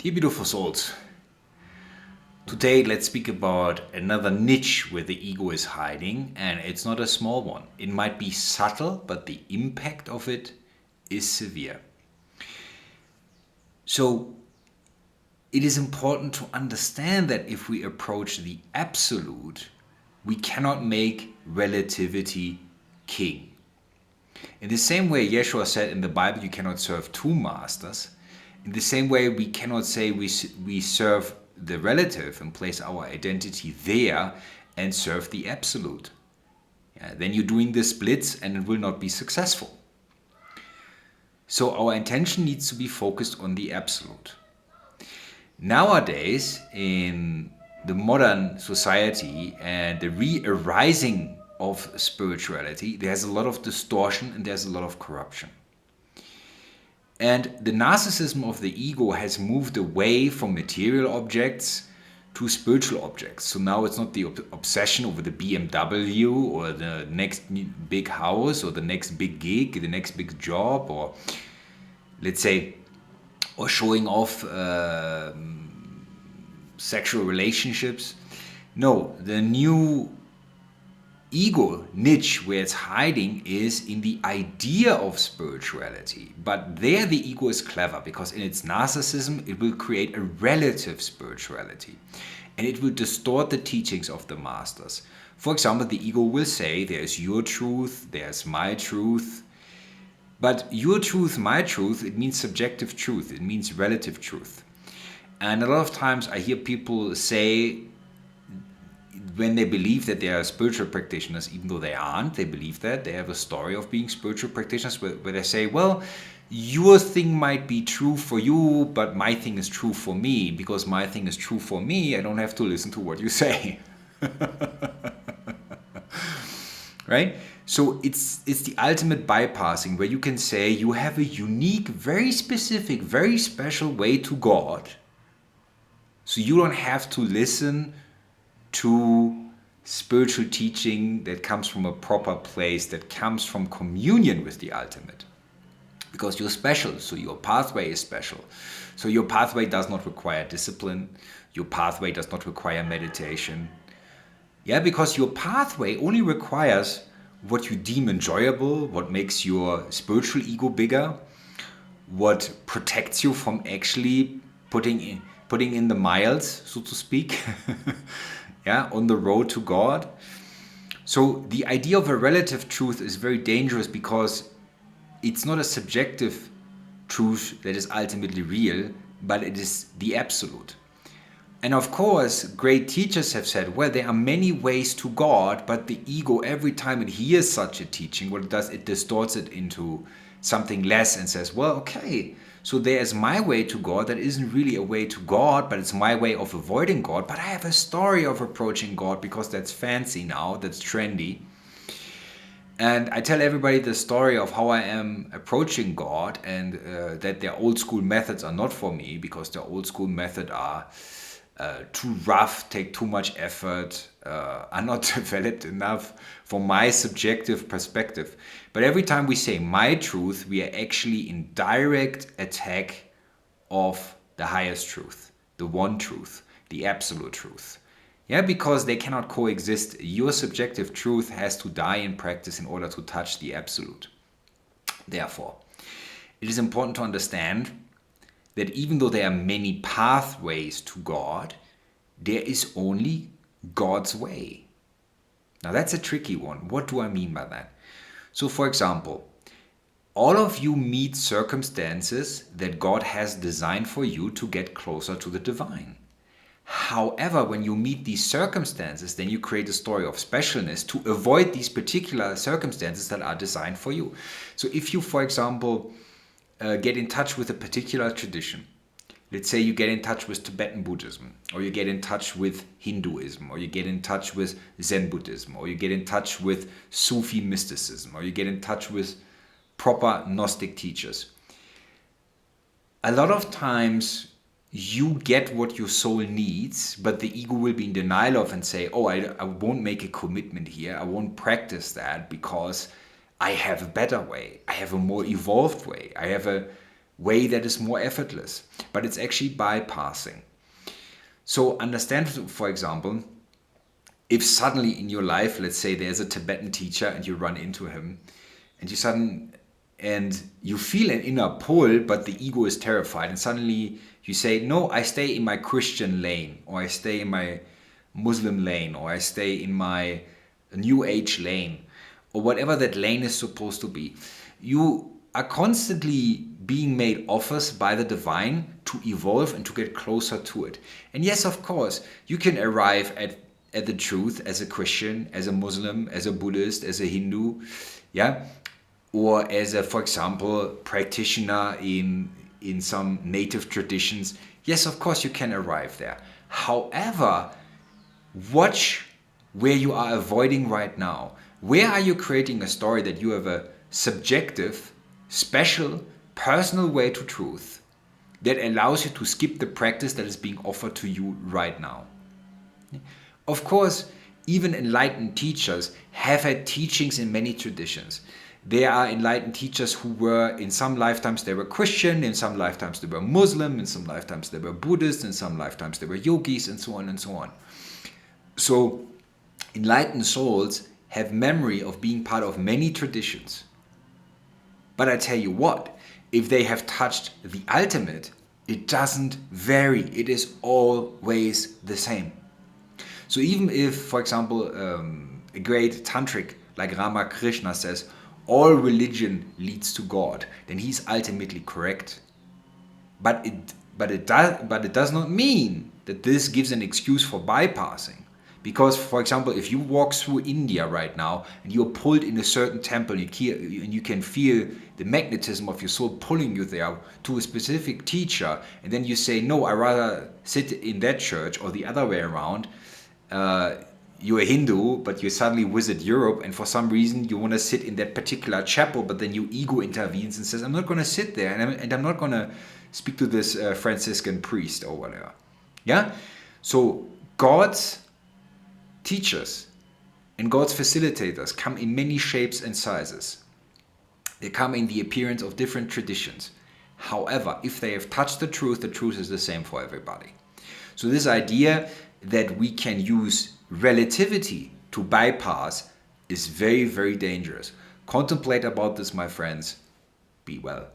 Dear beautiful souls, today let's speak about another niche where the ego is hiding, and it's not a small one. It might be subtle, but the impact of it is severe. So it is important to understand that if we approach the absolute, we cannot make relativity king. In the same way Yeshua said in the Bible, you cannot serve two masters. In the same way, we cannot say we serve the relative and place our identity there and serve the absolute. Then you're doing the splits and it will not be successful. So our intention needs to be focused on the absolute. Nowadays, in the modern society and the re-arising of spirituality, there's a lot of distortion and there's a lot of corruption. And the narcissism of the ego has moved away from material objects to spiritual objects. So now it's not the obsession over the BMW or the next big house or the next big gig, the next big job, or let's say, or showing off sexual relationships. No, the new ego niche where it's hiding is in the idea of spirituality. But there the ego is clever, because in its narcissism it will create a relative spirituality and it will distort the teachings of the masters. For example, the ego will say there's your truth, there's my truth. But your truth, my truth, it means subjective truth, it means relative truth. And a lot of times I hear people say, when they believe that they are spiritual practitioners, even though they aren't, they believe that. They have a story of being spiritual practitioners where they say, well, your thing might be true for you, but my thing is true for me. Because my thing is true for me, I don't have to listen to what you say. Right? So it's the ultimate bypassing, where you can say you have a unique, very specific, very special way to God. So you don't have to listen to spiritual teaching that comes from a proper place, that comes from communion with the ultimate. Because you're special, so your pathway is special. So your pathway does not require discipline. Your pathway does not require meditation. Yeah, because your pathway only requires what you deem enjoyable, what makes your spiritual ego bigger, what protects you from actually putting in the miles, so to speak. Yeah, on the road to God. So the idea of a relative truth is very dangerous, because it's not a subjective truth that is ultimately real, but it is the absolute. And of course, great teachers have said, well, there are many ways to God, but the ego, every time it hears such a teaching, what it does, it distorts it into something less and says, well, okay, so there's my way to God that isn't really a way to God, but it's my way of avoiding God. But I have a story of approaching God because that's fancy now, that's trendy. And I tell everybody the story of how I am approaching God, and that their old school methods are not for me, because their old school methods are too rough, take too much effort, are not developed enough for my subjective perspective. But every time we say my truth, we are actually in direct attack of the highest truth, the one truth, the absolute truth. Yeah, because they cannot coexist. Your subjective truth has to die in practice in order to touch the absolute. Therefore, it is important to understand that even though there are many pathways to God, there is only God's way. Now that's a tricky one. What do I mean by that? So for example, all of you meet circumstances that God has designed for you to get closer to the divine. However, when you meet these circumstances, then you create a story of specialness to avoid these particular circumstances that are designed for you. So if you, for example, get in touch with a particular tradition. Let's say you get in touch with Tibetan Buddhism, or you get in touch with Hinduism, or you get in touch with Zen Buddhism, or you get in touch with Sufi mysticism, or you get in touch with proper Gnostic teachers. A lot of times you get what your soul needs, but the ego will be in denial of and say, oh, I won't make a commitment here, I won't practice that because I have a better way, I have a more evolved way, I have a way that is more effortless, but it's actually bypassing. So understand, for example, if suddenly in your life, let's say there's a Tibetan teacher and you run into him and you feel an inner pull, but the ego is terrified, and suddenly you say, no, I stay in my Christian lane, or I stay in my Muslim lane, or I stay in my New Age lane, or whatever that lane is supposed to be. You are constantly being made offers by the divine to evolve and to get closer to it. And yes, of course, you can arrive at the truth as a Christian, as a Muslim, as a Buddhist, as a Hindu, yeah, or as a, for example, practitioner in some native traditions. Yes, of course, you can arrive there. However, watch where you are avoiding right now. Where are you creating a story that you have a subjective, special, personal way to truth that allows you to skip the practice that is being offered to you right now? Of course, even enlightened teachers have had teachings in many traditions. There are enlightened teachers who were, in some lifetimes they were Christian, in some lifetimes they were Muslim, in some lifetimes they were Buddhist, in some lifetimes they were yogis, and so on and so on. So enlightened souls have memory of being part of many traditions. But I tell you what, if they have touched the ultimate, it doesn't vary. It is always the same. So even if, for example, a great tantric like Ramakrishna says, all religion leads to God, then he's ultimately correct. But it does not mean that this gives an excuse for bypassing. Because, for example, if you walk through India right now and you're pulled in a certain temple and you can feel the magnetism of your soul pulling you there to a specific teacher, and then you say, no, I'd rather sit in that church, or the other way around, you're a Hindu, but you suddenly visit Europe, and for some reason you want to sit in that particular chapel, but then your ego intervenes and says, I'm not going to sit there, and I'm not going to speak to this Franciscan priest or whatever. Yeah? So God's teachers and God's facilitators come in many shapes and sizes. They come in the appearance of different traditions. However, if they have touched the truth is the same for everybody. So this idea that we can use relativity to bypass is very, very dangerous. Contemplate about this, my friends. Be well.